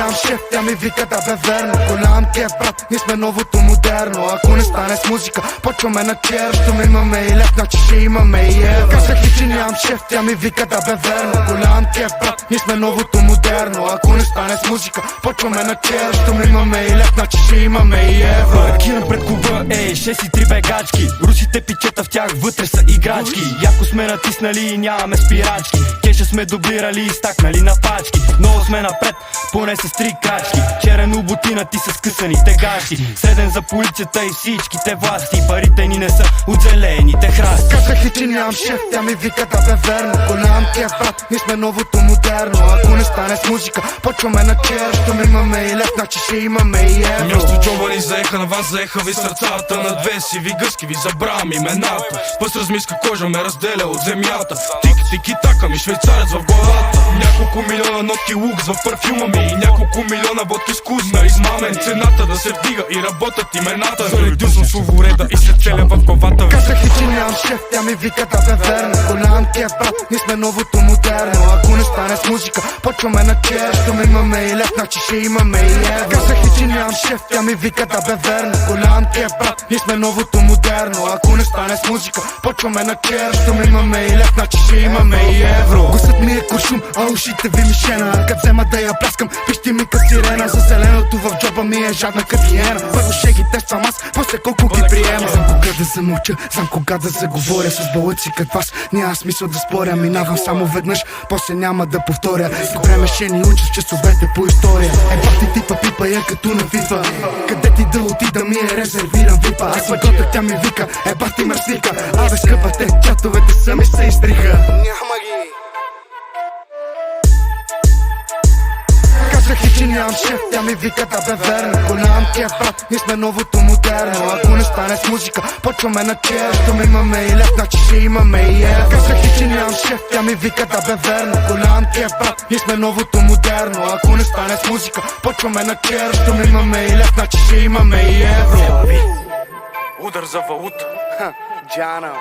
нямам шеф, тя ми вика да бе верно. Голям кеф, брат, ние сме новото модерно. Ако не стане с музика, почваме на чер. Щом имаме и лев, значи ще имаме и евро. Казах ли, че нямам шеф, тя ми вика да бе верно. Голям кеф, брат, ние сме новото модерно. Ако не стане с музика, почваме на чер. Щом имаме и лев, значи ще имаме и евро. Паркирам пред клуба, 6 и 3 бегачки. Русите пичета в тях вътре са играчки. Яко сме натиснали и нямаме спирачки. Кеша сме дублирали и стакнали на пачки. Много сме напред, поне с 3 крачки. Черен обутинати с скъсаните гащи. Среден за полицията и всичките власти. Парите ни не са от зелените храсти. Казах ли, че нямам шеф, тя ми вика да бе верно. Голям кеф, брат, ние сме новото модерно. Ако не стане с музика, почваме на чер. Щом имаме и лев, значи ще имаме и евро. Място джоба ни заеха, на вас заеха ви сърцата. На две сиви гъски ви забравям имената. Пъс размиска кожа ме разделя от земята. Тики така ми швейцарец в главата. Няколко милиона нотки лукс в парфюма ми. И няколко милиона водки с вкус на измамен. Цената да се вдига и работят имената. Заредил съм словореда и се целя в главата. Казах ли, че нямам шеф, тя ми вика да бе верно. Голям кеф, брат, ние сме новото модерно. Ако не стане с музика, почваме на чер. Щом имаме и лев, значи ще имаме и евро. Казах ли, че нямам шеф, тя ми вика да бе верно. Голям кеф, брат, ние сме новото модерно. Ако не стане с музика, почваме на чер. Щом имаме и лев, значи ще имаме и евро. Гусът ми е куршум, а ушите ви мишена. Кът взема да я пляскам, пищи ми като сирена. За зеленото в джоба ми е жадна като хиена. Първо ще ги тествам аз, после колко ги приема. Знам кога да замълча, знам кога да заговоря. С бълъци като вас няма смисъл да споря. Минавам само веднъж, после няма да повторя. Добре ме ще ни учат часовете по история. Бах ти типа пипа я като на FIFA. Къде ти да отида ми е резервиран випа. Аз съм гота, тя ми вика, бах ти мърсника. Абе скъпа те, чатовете сами се изтриха. Няма ги. Казах ли, че нямам шеф, тя ми вика да бе верно. Голям кеф, брат, ние сме новото модерно. Ако не стане с музика, почваме на чер. Щом имаме и лев, значи ще имаме и евро. Казах ли, че нямам шеф, тя ми вика да бе верно. Голям кеф, брат, ние сме новото модерно. Ако не стане с музика, почваме на чер. Щом имаме и лев, значи ще имаме и евро. Удар за валута. Джана.